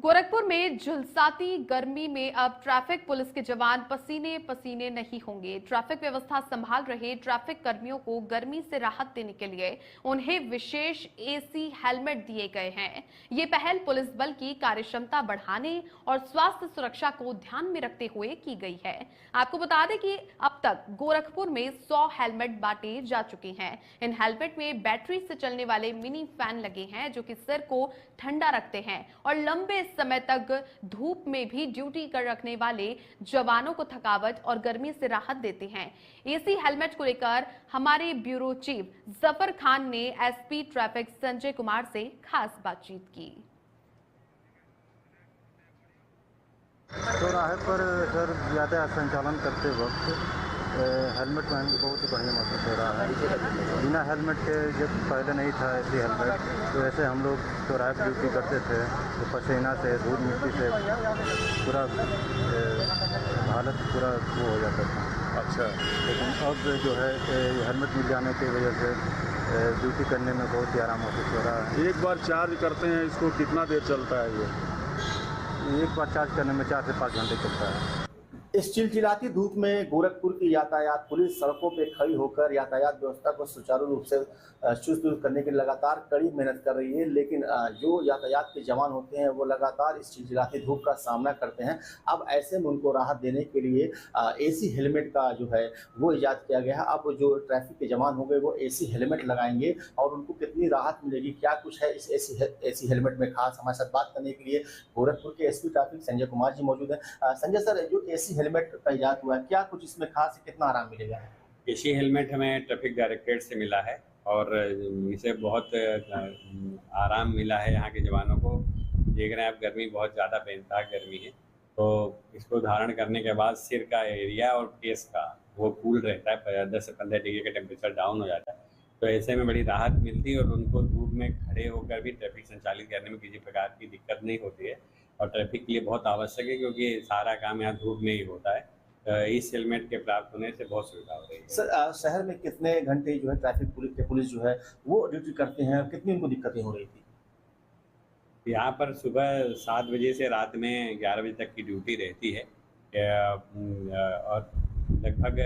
गोरखपुर में झुलसाती गर्मी में अब ट्रैफिक पुलिस के जवान पसीने पसीने नहीं होंगे। ट्रैफिक व्यवस्था संभाल रहे ट्रैफिक कर्मियों को गर्मी से राहत देने के लिए उन्हें विशेष एसी हेलमेट दिए गए हैं। ये पहल पुलिस बल की कार्यक्षमता बढ़ाने और स्वास्थ्य सुरक्षा को ध्यान में रखते हुए की गई है। आपको बता दें कि अब तक गोरखपुर में 100 हेलमेट बांटे जा चुके हैं। इन हेलमेट में बैटरी से चलने वाले मिनी फैन लगे हैं जो कि सिर को ठंडा रखते हैं और लंबे समय तक धूप में भी ड्यूटी कर रखने वाले जवानों को थकावट और गर्मी से राहत देते हैं। एसी हेलमेट को लेकर हमारे ब्यूरो चीफ जफर खान ने एसपी ट्रैफिक संजय कुमार से खास बातचीत की। चौराहे पर सर यातायात संचालन करते वक्त हेलमेट पहन के बहुत ही बढ़िया महसूस हो रहा है। बिना हेलमेट के जब पहले नहीं था ऐसी हेलमेट, तो ऐसे हम लोग चौराहे पर ड्यूटी करते थे तो पसीना से धूल मिट्टी से पूरा हालत पूरा वो हो जाता था। अच्छा। लेकिन अब जो है हेलमेट मिल जाने की वजह से ड्यूटी करने में बहुत ही आराम महसूस हो रहा है। एक बार चार्ज करते हैं इसको कितना देर चलता है ये? एक बार चार्ज करने में 4 से 5 घंटे चलता है। इस चिलचिलाती धूप में गोरखपुर की यातायात पुलिस सड़कों पर खड़ी होकर यातायात व्यवस्था को सुचारू रूप से चुस्त दुरुस्त करने की लगातार कड़ी मेहनत कर रही है। लेकिन जो यातायात के जवान होते हैं वो लगातार इस चिलचिलाती धूप का सामना करते हैं। अब ऐसे में उनको राहत देने के लिए एसी हेलमेट का जो है वो इजाद किया गया है। अब जो ट्रैफिक के जवान होंगे वो एसी हेलमेट लगाएंगे और उनको कितनी राहत मिलेगी, क्या कुछ है इस एसी हेलमेट में खास, हमारे साथ बात करने के लिए गोरखपुर के एसपी ट्रैफिक संजय कुमार जी मौजूद हैं। संजय सर, जो एसी हेलमेट का इजाद हुआ है, क्या कुछ इसमें खास है, कितना आराम मिलेगा? एसी हेलमेट हमें ट्रैफिक डायरेक्टरेट से मिला है और इसे बहुत आराम मिला है। यहाँ के जवानों को देख रहे हैं आप, गर्मी बहुत ज़्यादा बेनकाब गर्मी है, तो इसको धारण करने के बाद सिर का एरिया और फेस का वो कूल रहता है, 10 से 15 डिग्री का टेम्परेचर डाउन हो जाता है। तो ऐसे में बड़ी राहत मिलती है और उनको धूप में खड़े होकर भी ट्रैफिक संचालित करने में किसी प्रकार की दिक्कत नहीं होती है और ट्रैफिक के लिए बहुत आवश्यक है क्योंकि सारा काम यहाँ धूप में ही होता है। इस हेलमेट के प्राप्त होने से बहुत सुविधा हो रही है। सर, शहर में कितने घंटे जो है ट्रैफिक पुलिस जो है वो ड्यूटी करते हैं, कितनी उनको दिक्कतें हो रही थी? यहाँ पर सुबह 7 बजे से रात में 11 बजे तक की ड्यूटी रहती है और लगभग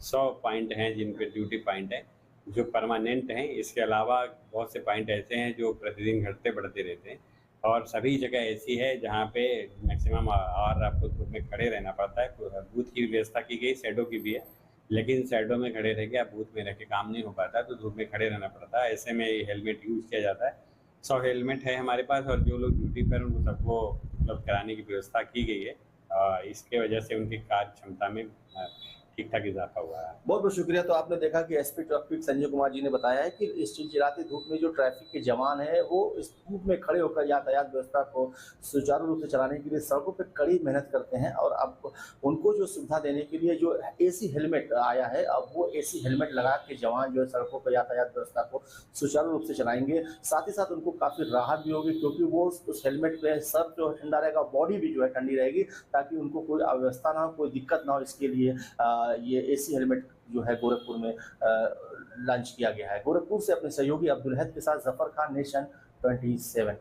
100 पॉइंट हैं जिन पे ड्यूटी पॉइंट हैं जो परमानेंट हैं। इसके अलावा बहुत से पॉइंट ऐसे हैं जो प्रतिदिन घटते बढ़ते रहते हैं और सभी जगह ऐसी है जहाँ पे मैक्सिमम आवर आपको धूप में खड़े रहना पड़ता है। बूथ की व्यवस्था की गई, शैडो की भी है, लेकिन शैडो में खड़े रह के आप बूथ में रह के काम नहीं हो पाता, तो धूप में खड़े रहना पड़ता है। ऐसे में ये हेलमेट यूज़ किया जाता है। 100 हेलमेट है हमारे पास और जो लोग ड्यूटी पर उनको सबको उपलब्ध कराने की व्यवस्था की गई है। इसके वजह से उनकी कार्य क्षमता में ठीक ठाक इजाफा हुआ है। बहुत बहुत शुक्रिया। तो आपने देखा कि एसपी ट्रैफिक संजय कुमार जी ने बताया है कि इस चिलचिलाती धूप में जो ट्रैफिक के जवान हैं वो इस धूप में खड़े होकर यातायात व्यवस्था को सुचारू रूप से चलाने के लिए सड़कों पर कड़ी मेहनत करते हैं और अब उनको जो सुविधा देने के लिए जो एसी हेलमेट आया है, अब वो एसी हेलमेट लगा के जवान जो है सड़कों पर यातायात व्यवस्था को सुचारू रूप से चलाएंगे। साथ ही साथ उनको काफ़ी राहत भी होगी क्योंकि वो उस हेलमेट पे सर जो है ठंडा रहेगा, बॉडी भी जो है ठंडी रहेगी, ताकि उनको कोई अव्यवस्था ना हो, कोई दिक्कत ना हो। इसके लिए ये एसी हेलमेट जो है गोरखपुर में लॉन्च किया गया है। गोरखपुर से अपने सहयोगी अब्दुल हद के साथ जफर खान, नेशन 27।